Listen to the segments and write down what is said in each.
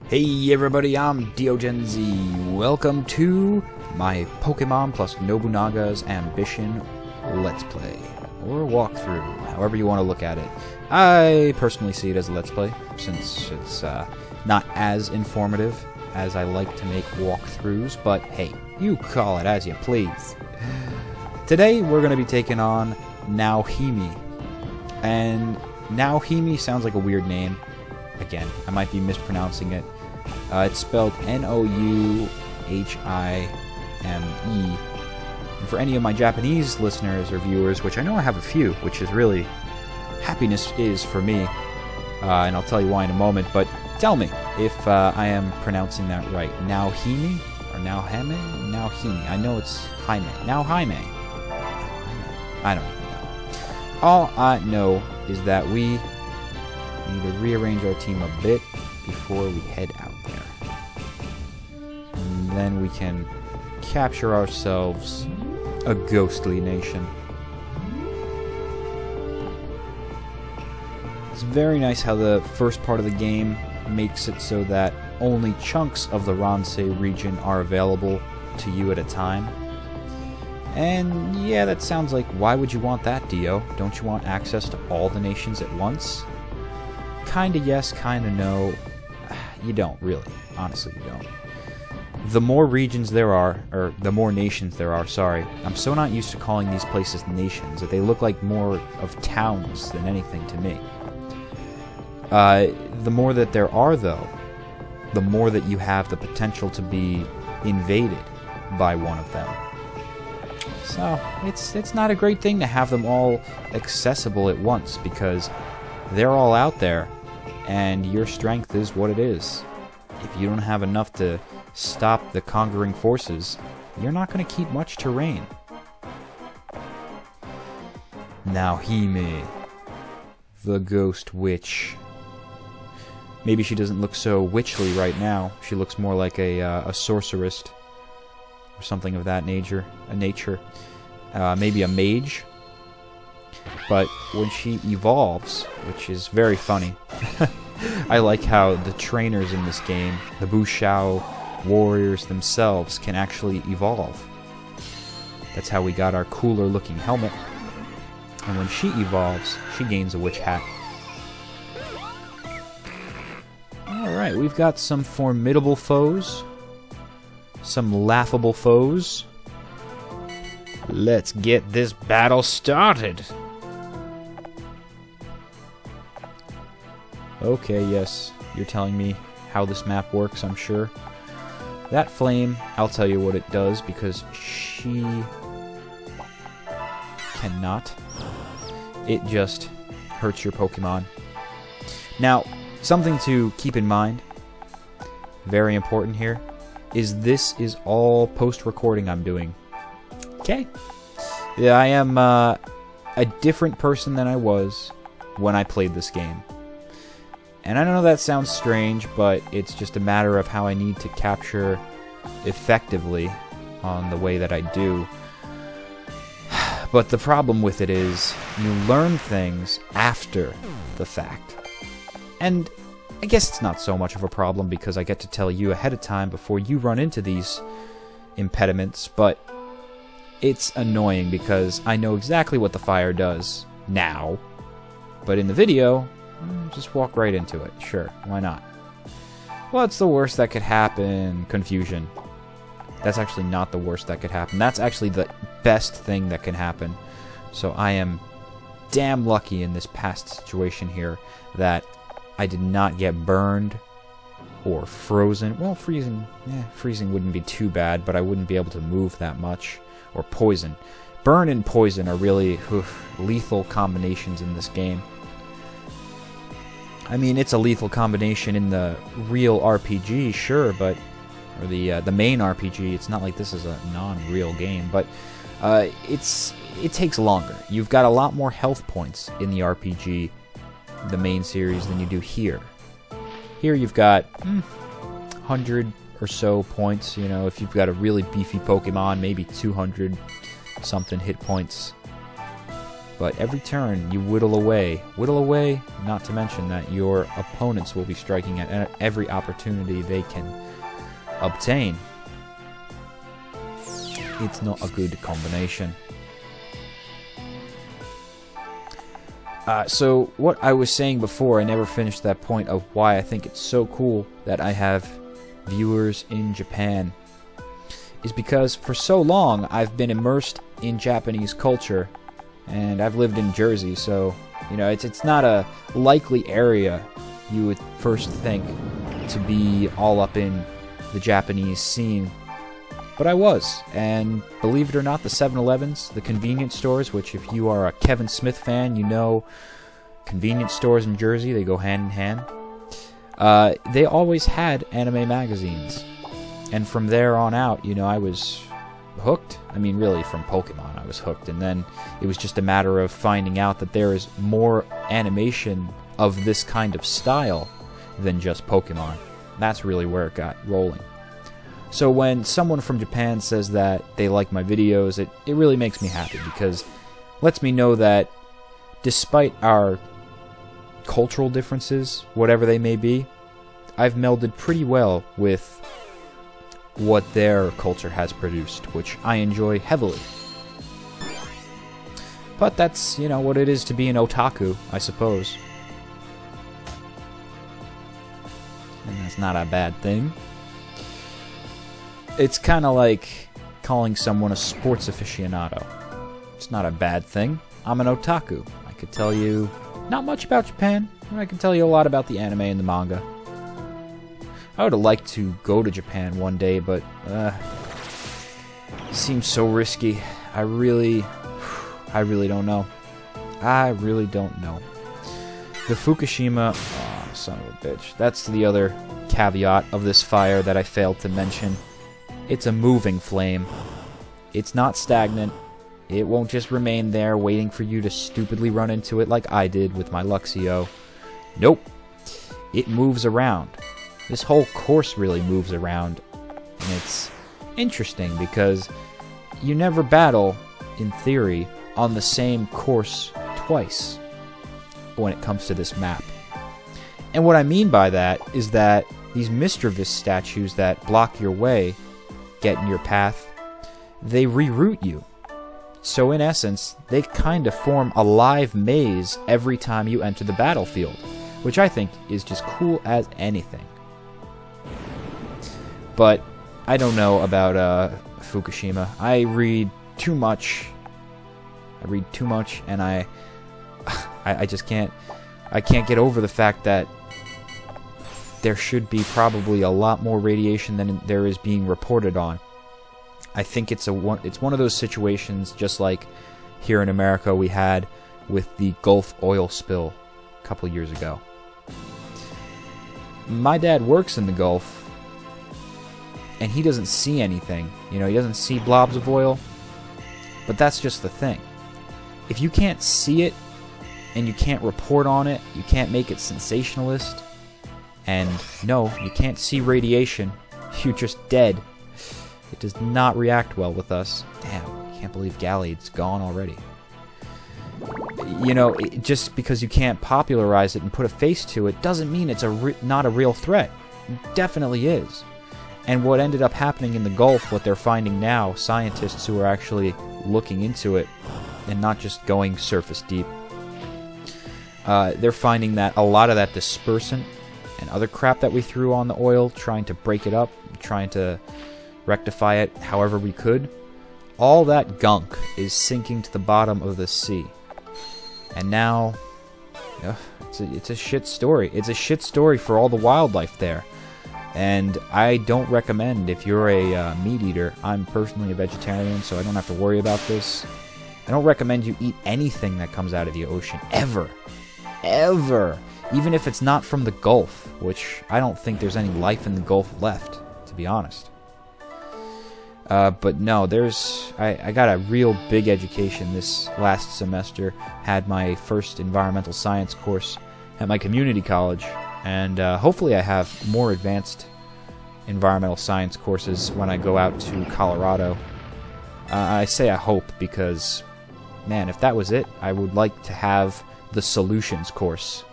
Hey everybody, I'm DeoGenZ. Welcome to my Pokemon+Nobunaga's Ambition Let's Play, or walkthrough, however you want to look at it. I personally see it as a Let's Play, since it's not as informative as I like to make walkthroughs, but hey, you call it as you please. Today we're going to be taking on Nauhimi, and Nauhimi sounds like a weird name. Again, I might be mispronouncing it. It's spelled Nouhime. And for any of my Japanese listeners or viewers, which I know I have a few, which is really happiness is for me, and I'll tell you why in a moment, but tell me if I am pronouncing that right. Nauhime? Or Nauhime? Nauhime. I know it's Jaime. Nauhime. I don't even know. All I know is that we need to rearrange our team a bit before we head out there. And then we can capture ourselves a ghostly nation. It's very nice how the first part of the game makes it so that only chunks of the Ransei region are available to you at a time. And yeah, that sounds like, why would you want that, Dio? Don't you want access to all the nations at once? Kinda yes, kinda no. You don't, really. Honestly, you don't. The more regions there are, or the more nations there are, sorry. I'm so not used to calling these places nations that they look like more of towns than anything to me. The more that there are, though, the more that you have the potential to be invaded by one of them. So, it's not a great thing to have them all accessible at once, because they're all out there, and your strength is what it is. If you don't have enough to stop the conquering forces, you're not going to keep much terrain. Nauhime, the ghost witch. Maybe she doesn't look so witchly right now. She looks more like a sorceress, or something of that nature. Maybe a mage. But when she evolves, which is very funny, I like how the trainers in this game, the Bushao warriors themselves, can actually evolve. That's how we got our cooler looking helmet. And when she evolves, she gains a witch hat. Alright, we've got some formidable foes. Some laughable foes. Let's get this battle started! Okay, yes, you're telling me how this map works, I'm sure. That flame, I'll tell you what it does, because she cannot. It just hurts your Pokemon. Now, something to keep in mind, very important here, is this is all post-recording I'm doing. Okay? Yeah, I am a different person than I was when I played this game. And I know that sounds strange, but it's just a matter of how I need to capture effectively on the way that I do. But the problem with it is, you learn things after the fact. And I guess it's not so much of a problem because I get to tell you ahead of time before you run into these impediments, but it's annoying because I know exactly what the fire does now, but in the video, just walk right into it. Sure, why not? What's the worst that could happen? Confusion. That's actually not the worst that could happen. That's actually the best thing that can happen. So I am damn lucky in this past situation here that I did not get burned or frozen. Well, freezing wouldn't be too bad, but I wouldn't be able to move that much. Or poison. Burn and poison are really lethal combinations in this game. I mean, it's a lethal combination in the real RPG, sure, but or the main RPG. It's not like this is a non-real game, but it takes longer. You've got a lot more health points in the RPG, the main series, than you do here. Here you've got 100 or so points. You know, if you've got a really beefy Pokemon, maybe 200 something hit points. But every turn, you whittle away, not to mention that your opponents will be striking at every opportunity they can obtain. It's not a good combination. So what I was saying before, I never finished that point of why I think it's so cool that I have viewers in Japan, is because for so long I've been immersed in Japanese culture, and I've lived in Jersey, so you know it's not a likely area you would first think to be all up in the Japanese scene. But I was, and believe it or not, the 7-Elevens, the convenience stores, which if you are a Kevin Smith fan, you know convenience stores in Jersey, they go hand in hand. They always had anime magazines. And from there on out, you know, I was hooked. I mean, really, from Pokemon, I was hooked. And then it was just a matter of finding out that there is more animation of this kind of style than just Pokemon. That's really where it got rolling. So when someone from Japan says that they like my videos, it really makes me happy, because it lets me know that despite our cultural differences, whatever they may be, I've melded pretty well with what their culture has produced, which I enjoy heavily. But that's, you know, what it is to be an otaku, I suppose. And that's not a bad thing. It's kind of like calling someone a sports aficionado. It's not a bad thing. I'm an otaku. I could tell you not much about Japan, but I can tell you a lot about the anime and the manga. I would have liked to go to Japan one day, but it seems so risky. I really don't know. I really don't know. The Fukushima, oh, son of a bitch. That's the other caveat of this fire that I failed to mention. It's a moving flame. It's not stagnant. It won't just remain there waiting for you to stupidly run into it like I did with my Luxio. Nope. It moves around. This whole course really moves around. And it's interesting because you never battle, in theory, on the same course twice when it comes to this map. And what I mean by that is that these Mischievous statues that block your way, get in your path, they reroute you. So in essence, they kind of form a live maze every time you enter the battlefield, which I think is just cool as anything. But I don't know about Fukushima. I read too much. And I just can't. I can't get over the fact that there should be probably a lot more radiation than there is being reported on. I think it's one of those situations, just like here in America we had with the Gulf oil spill a couple years ago. My dad works in the Gulf, and he doesn't see anything. You know, he doesn't see blobs of oil. But that's just the thing. If you can't see it, and you can't report on it, you can't make it sensationalist, and no, you can't see radiation, you're just dead. It does not react well with us. Damn, I can't believe Galley's gone already. You know, just because you can't popularize it and put a face to it doesn't mean it's not a real threat. It definitely is. And what ended up happening in the Gulf, what they're finding now, scientists who are actually looking into it and not just going surface deep, they're finding that a lot of that dispersant and other crap that we threw on the oil, trying to break it up, trying to rectify it however we could, all that gunk is sinking to the bottom of the sea. And now, it's a shit story. It's a shit story for all the wildlife there. And I don't recommend, if you're a meat eater, I'm personally a vegetarian, so I don't have to worry about this. I don't recommend you eat anything that comes out of the ocean, ever. Ever. Even if it's not from the Gulf, which I don't think there's any life in the Gulf left, to be honest. But no, I got a real big education this last semester. Had my first environmental science course at my community college, and hopefully I have more advanced environmental science courses when I go out to Colorado. I say I hope because man, if that was it, I would like to have the solutions course.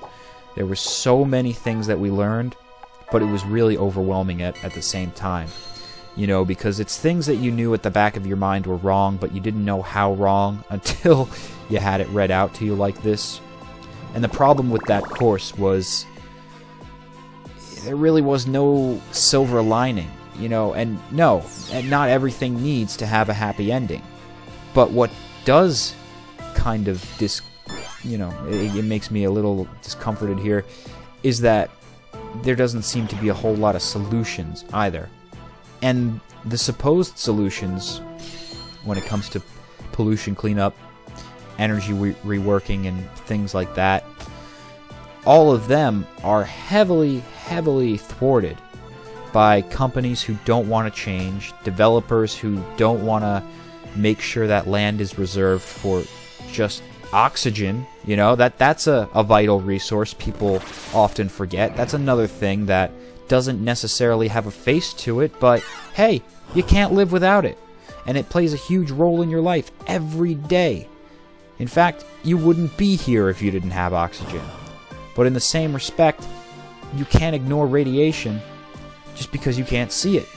There were so many things that we learned, but it was really overwhelming at the same time. You know, because it's things that you knew at the back of your mind were wrong, but you didn't know how wrong until you had it read out to you like this. And the problem with that course was there really was no silver lining, you know, and no, and not everything needs to have a happy ending. But what does kind of it makes me a little discomforted here, is that there doesn't seem to be a whole lot of solutions either. And the supposed solutions, when it comes to pollution cleanup, energy reworking, and things like that, all of them are heavily, heavily thwarted by companies who don't want to change, developers who don't want to make sure that land is reserved for just oxygen. You know, that's a vital resource people often forget. That's another thing that doesn't necessarily have a face to it, but hey, you can't live without it. And it plays a huge role in your life every day. In fact, you wouldn't be here if you didn't have oxygen. But in the same respect, you can't ignore radiation just because you can't see it.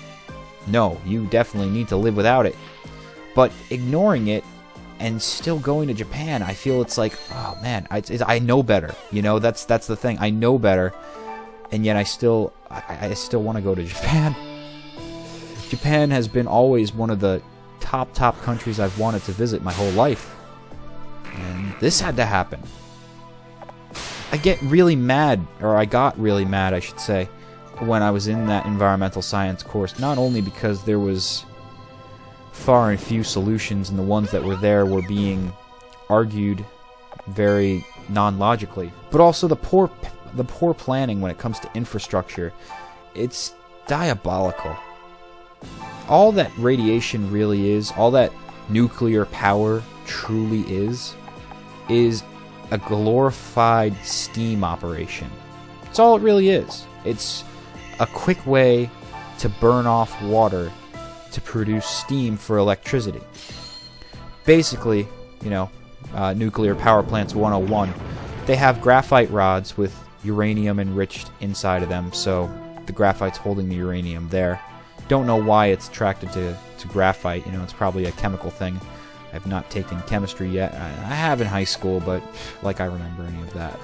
No, you definitely need to live without it. But ignoring it and still going to Japan, I feel it's like, oh man, I know better. You know, that's the thing. I know better, and yet I still want to go to Japan. Japan has been always one of the top countries I've wanted to visit my whole life, and this had to happen. I got really mad, I should say, when I was in that environmental science course, not only because there was far and few solutions, and the ones that were there were being argued very non-logically, but also the poor planning when it comes to infrastructure. It's diabolical. All that radiation really is, all that nuclear power truly is a glorified steam operation. That's all it really is. It's a quick way to burn off water to produce steam for electricity. Basically, you know, nuclear power plants 101. They have graphite rods with uranium enriched inside of them, so the graphite's holding the uranium there. Don't know why it's attracted to graphite. You know, it's probably a chemical thing. I've not taken chemistry yet. I have in high school, but like I remember any of that.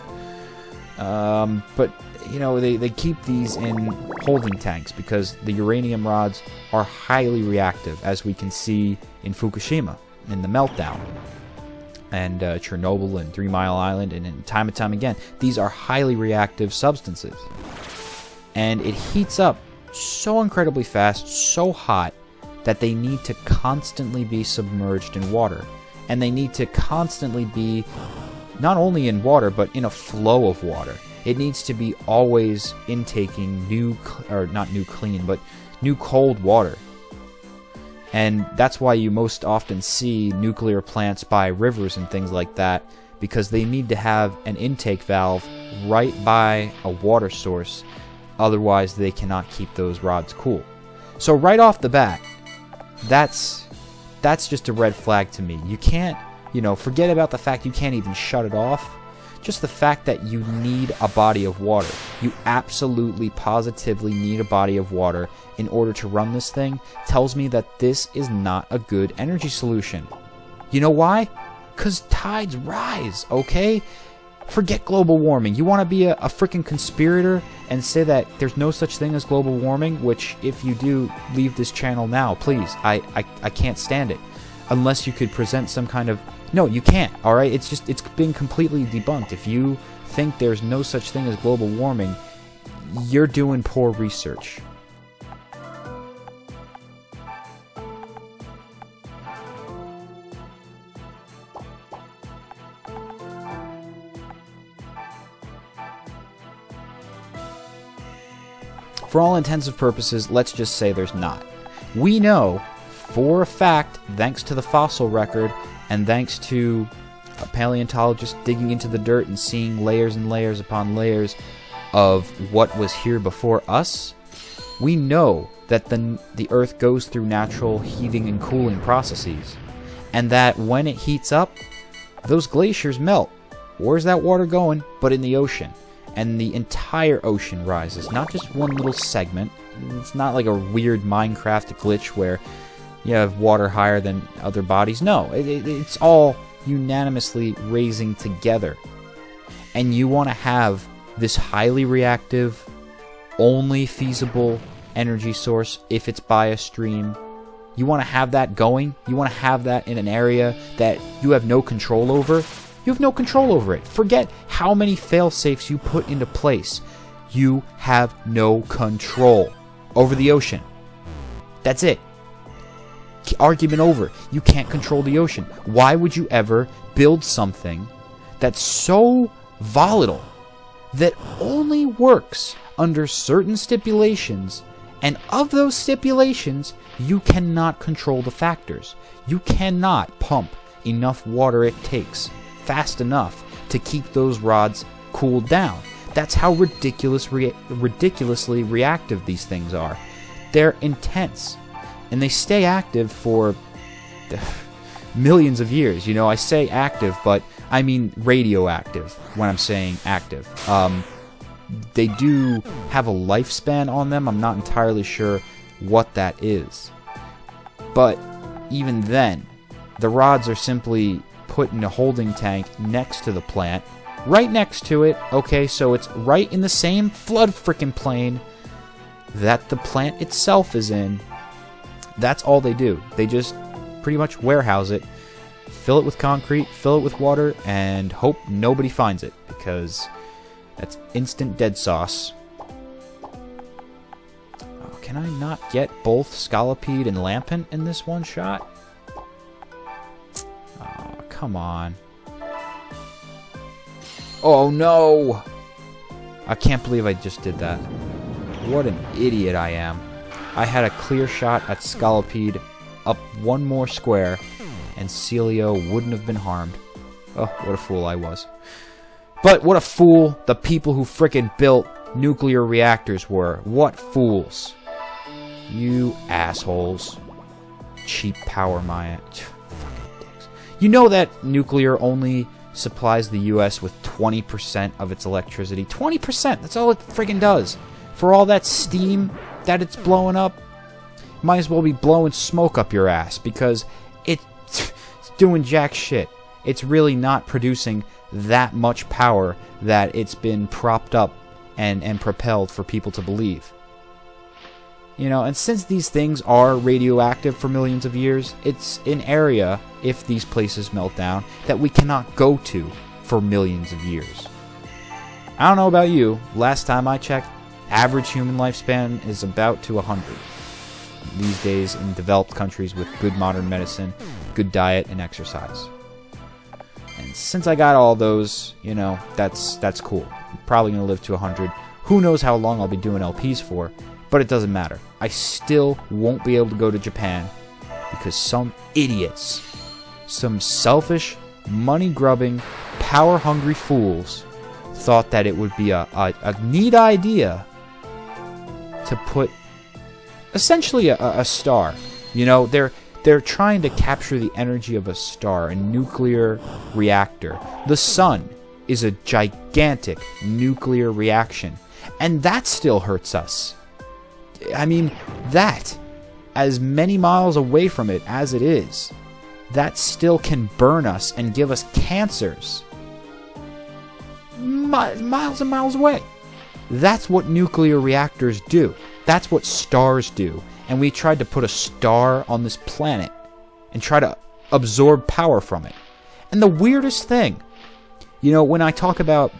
But you know, they keep these in holding tanks because the uranium rods are highly reactive, as we can see in Fukushima in the meltdown, and Chernobyl and 3 Mile Island, and time and time again, these are highly reactive substances, and it heats up so incredibly fast, so hot, that they need to constantly be submerged in water, and they need to constantly be not only in water but in a flow of water. It needs to be always intaking new cold water. And that's why you most often see nuclear plants by rivers and things like that, because they need to have an intake valve right by a water source, otherwise they cannot keep those rods cool. So right off the bat, that's just a red flag to me. You can't, forget about the fact you can't even shut it off. Just the fact that you need a body of water. You absolutely, positively need a body of water in order to run this thing tells me that this is not a good energy solution. You know why? Because tides rise, okay? Forget global warming. You want to be a freaking conspirator and say that there's no such thing as global warming, which if you do, leave this channel now, please. I can't stand it. Unless you could present some kind of... No, you can't, alright? It's been completely debunked. If you think there's no such thing as global warming, you're doing poor research. For all intents and purposes, let's just say there's not. We know for a fact, thanks to the fossil record, and thanks to a paleontologist digging into the dirt and seeing layers and layers upon layers of what was here before us, we know that the Earth goes through natural heating and cooling processes, and that when it heats up, those glaciers melt. Where's that water going? But in the ocean. And the entire ocean rises, not just one little segment. It's not like a weird Minecraft glitch where you have water higher than other bodies. No, it's all unanimously raising together. And you want to have this highly reactive, only feasible energy source if it's by a stream. You want to have that going. You want to have that in an area that you have no control over. You have no control over it. Forget how many fail-safes you put into place. You have no control over the ocean. That's it. Argument over. You can't control the ocean. Why would you ever build something that's so volatile that only works under certain stipulations, and of those stipulations, you cannot control the factors. You cannot pump enough water it takes fast enough to keep those rods cooled down. That's how ridiculously reactive these things are. They're intense, and they stay active for millions of years. You know, I say active, but I mean radioactive when I'm saying active. They do have a lifespan on them. I'm not entirely sure what that is. But even then, the rods are simply put in a holding tank next to the plant, right next to it. Okay, so it's right in the same flood frickin' plane that the plant itself is in. That's all they do. They just pretty much warehouse it, fill it with concrete, fill it with water, and hope nobody finds it, because that's instant dead sauce. Oh, can I not get both Scolipede and Lampent in this one shot? Oh, come on. Oh no! I can't believe I just did that. What an idiot I am. I had a clear shot at Scolipede up one more square, and Celio wouldn't have been harmed. Oh, what a fool I was. But what a fool the people who frickin' built nuclear reactors were. What fools. You assholes. Cheap power mine. Fucking dicks. You know that nuclear only supplies the US with 20% of its electricity. 20%! That's all it friggin' does. For all that steam that it's blowing up, might as well be blowing smoke up your ass, because it's doing jack shit. It's really not producing that much power that it's been propped up and propelled for people to believe. You know, and since these things are radioactive for millions of years, it's an area, if these places melt down, that we cannot go to for millions of years. I don't know about you, last time I checked, average human lifespan is about to 100. These days in developed countries with good modern medicine, good diet, and exercise. And since I got all those, you know, that's cool. I'm probably going to live to 100. Who knows how long I'll be doing LPs for, but it doesn't matter. I still won't be able to go to Japan because some idiots, some selfish, money-grubbing, power-hungry fools thought that it would be a neat idea to put essentially a star. You know, they're trying to capture the energy of a star, a nuclear reactor. The sun is a gigantic nuclear reaction, and that still hurts us. I mean, that, as many miles away from it as it is, that still can burn us and give us cancers. Miles and miles away. That's what nuclear reactors do. That's what stars do. And we tried to put a star on this planet and try to absorb power from it. And the weirdest thing, you know, when I talk about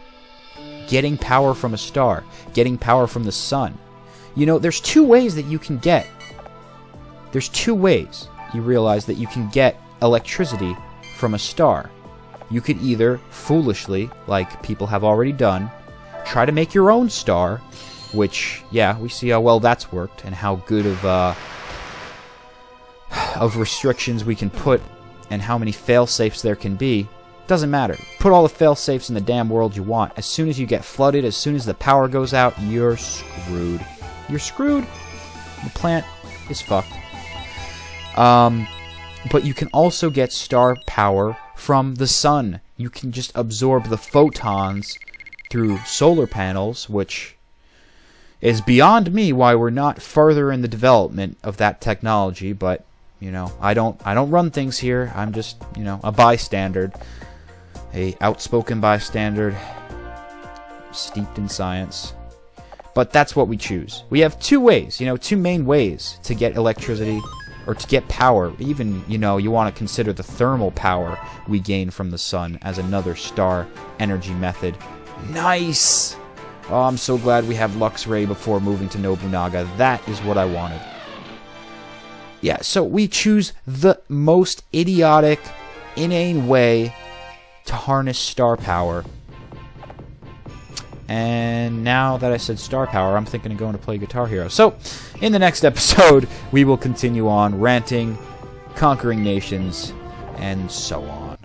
getting power from a star, getting power from the sun, you know, there's two ways that you can get. There's two ways you realize that you can get electricity from a star. You could either foolishly, like people have already done, try to make your own star, which, yeah, we see how well that's worked and how good of restrictions we can put and how many fail-safes there can be. Doesn't matter. Put all the fail-safes in the damn world you want. As soon as you get flooded, as soon as the power goes out, you're screwed. You're screwed. The plant is fucked. But you can also get star power from the sun. You can just absorb the photons through solar panels, which is beyond me why we're not further in the development of that technology, but you know, I don't run things here. I'm just, you know, a bystander, a outspoken bystander, steeped in science. But that's what we choose. We have two ways, you know, two main ways to get electricity or to get power. Even, you know, you want to consider the thermal power we gain from the sun as another star energy method. Nice! Oh, I'm so glad we have Lux Ray before moving to Nobunaga. That is what I wanted. Yeah, so we choose the most idiotic, inane way to harness star power. And now that I said star power, I'm thinking of going to play Guitar Hero. So, in the next episode, we will continue on ranting, conquering nations, and so on.